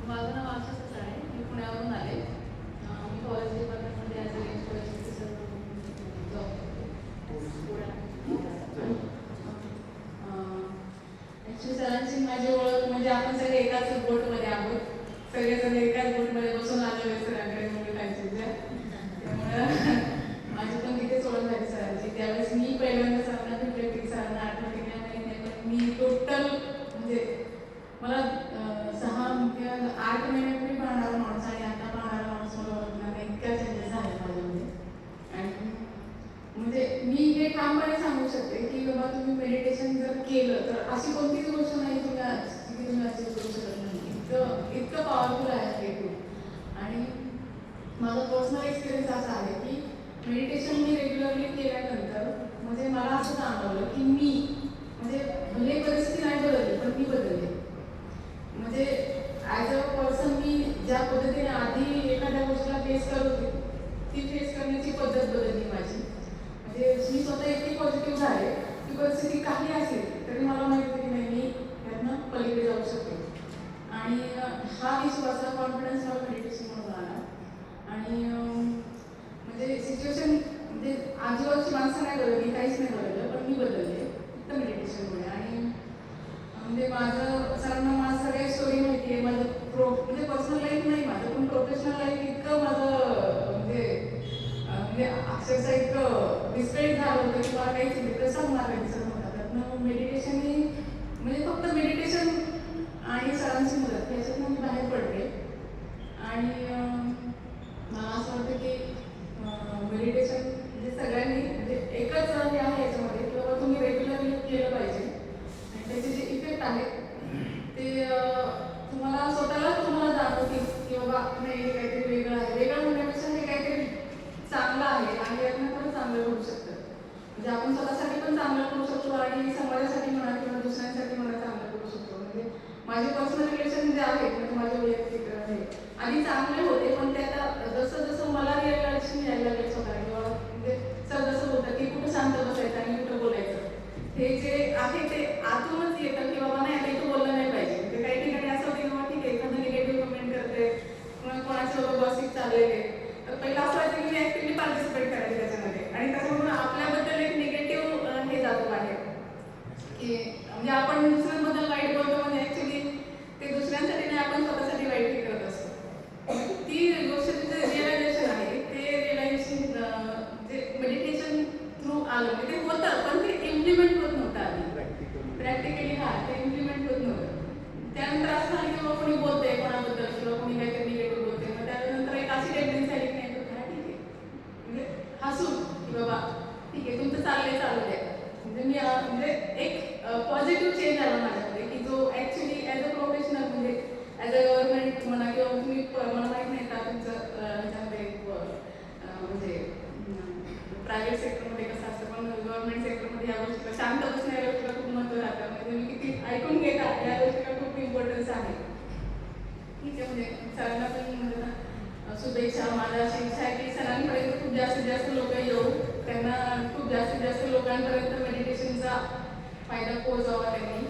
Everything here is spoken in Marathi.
माझं नाव आशा ससाणे आहे. मी पुण्यावरून आले. मी फॉरेस्ट डिपार्टमेंटमध्ये as a range forest officer job actually सरांची माझी ओळख म्हणजे आपण सगळे एकाच बोटमध्ये आहोत. सगळेजण एकाच बोटमध्ये बसून आलो आहे सरांकडे मुलं खायचे. त्यामुळं माझी पण तिथेच ओळख झाली सरांची. त्यावेळेस मी पहिल्यांदा सरांना भेटले की सरांना आठवते की नाही नाही, पण मी टोटल म्हणजे मला 8 महिन्यापूर्वी पाहणारा माणूस आणि आता पाहणारा माणूस मला ओळखणार नाही, इतक्या चेंजेस झाले माझ्यामध्ये. आणि म्हणजे मी हे ठामपणे सांगू शकते की बाबा तुम्ही मेडिटेशन जर केलं तर अशी कोणतीच गोष्ट नाही तुम्ही अचीव करू शकत नाही. इतकं पॉवरफुल आहे हे टूल. आणि माझा पर्सनल एक्सपिरियन्स असा आहे की मेडिटेशन मी रेग्युलरली केल्यानंतर म्हणजे मला असं जाणवलं की मी म्हणजे भले परिस्थिती नाही बदलली पण मी बदलले. म्हणजे ॲज अ पर्सन मी ज्या पद्धतीने आधी एखाद्या गोष्टीला फेस करत होते ती फेस करण्याची पद्धत बदलली माझी. म्हणजे मी स्वतः इतकी पॉझिटिव्ह झाले की परिस्थिती काही असेल तरी मला माहिती होती की नाही मी यातनं पलीकडे जाऊ शकते. आणि हा विश्वास हा कॉन्फिडन्स मला मेडिटेशनमधून आला. आणि म्हणजे सिच्युएशन म्हणजे आजूबाजूची माणसं नाही बदलली, काहीच नाही बदललं, पण मी बदलले फक्त मेडिटेशनमुळे. आणि म्हणजे माझं सरांना माझं सगळ्या स्टोरी माहिती आहे. माझं म्हणजे पर्सनल लाईफ नाही माझं, पण प्रोफेशनल लाईफ इतकं माझं म्हणजे अक्षरशः इतकं डिस्करेज झालं होतं की मला काहीच नाही कसं होणार आहे सर होणार. त्यातनं मेडिटेशन ही म्हणजे फक्त मेडिटेशन आणि सरांची मदत याच्यातनं मी बाहेर पडले. आणि मला असं वाटतं की मेडिटेशन म्हणजे सगळ्यांनी म्हणजे एकच हे आहे याच्यामध्ये की बाबा तुम्ही रेग्युलरली केलं पाहिजे. आणि त्याचे जे इफेक्ट आहेत ते तुम्हाला जाणवतील की बाबा नाही हे काहीतरी वेगळं आहे. वेगळं म्हणण्यापेक्षा हे काहीतरी चांगलं आहे आणि यातनं पण चांगलं होऊ शकतं. म्हणजे आपण स्वतःसाठी पण चांगलं करू शकतो आणि समाजासाठी म्हणा किंवा दुसऱ्यांसाठी म्हणा चांगलं करू शकतो. म्हणजे माझे पर्सनल रिलेशन जे आहेत म्हणजे माझे वैयक्तिक हे आधी चांगले होते, पण ते आता जसं जसं मला रिअलायझेशन यायला लागलं स्वतःला किंवा म्हणजे सर जसं बोलतात की कुठं शांत बसायचं आणि कुठं बोलायचं हे जे आहे ते आतूनच येतं की बाबा नाही आता इथं बोललं नाही पाहिजे. म्हणजे काही ठिकाणी असं होतं की बाबा ठीक आहे एखादं निगेटिव्ह कमेंट करते किंवा कोणाचं गॉसिप चाललेले तर पहिलं असं व्हायचं की मी ॲक्टिव्हली पार्टिसिपेट करायचे त्याच्यामध्ये. आणि त्याच्यामधून आपल्याबद्दल एक निगेटिव्ह हे जातं बाहेर की म्हणजे आपण दुसऱ्यांबद्दल वाईट बोलतो म्हणजे ॲक्च्युली ते दुसऱ्यांसाठी नाही आपण स्वतःसाठी वाईट हे करत असतो. ती गोष्टीचं जे रिअलायझेशन आहे ते रिअलायझेशन जे मेडिटेशन थ्रू आलं म्हणजे ते होतं पण ते इम्प्लिमेंट होत नव्हतं आधी प्रॅक्टिकली. ते इम्प्लिमेंट होत नव्हतं. त्यानंतर असं झालं की बाबा कोणी बोलतंय कोणाबद्दल किंवा कोणी काहीतरी निगेटिव्ह बोलते मग त्यानंतर एक अशी टेंडन्सी आली की नाही तर ठीक आहे म्हणजे हसून की बाबा ठीक आहे तुमचं चाललंय चालू द्या. म्हणजे मी म्हणजे एक पॉझिटिव्ह चेंज आला माझ्यामध्ये की जो ॲक्च्युली ॲज अ प्रोफेशनल म्हणजे ॲज अ गव्हर्नमेंट म्हणा किंवा तुम्ही मला माहीत नाही का तुमचं ह्याच्यामध्ये म्हणजे प्रायव्हेट सेक्टरमध्ये कसं असतं पण गव्हर्नमेंट सेक्टरमध्ये ह्या गोष्टीला शांत बसण्या या गोष्टीला खूप महत्त्व राहतं. म्हणजे मी किती ऐकून घेतात या गोष्टीला खूप इम्पॉर्टन्स आहे. ठीक आहे म्हणजे सरांना पण म्हणजे ना शुभेच्छा. माझा अशी इच्छा आहे की सरांपर्यंत खूप जास्तीत जास्त लोक येऊ, त्यांना खूप जास्तीत जास्त लोकांपर्यंत मेडिटेशनचा फायदा पोहोचवावा त्यांनी.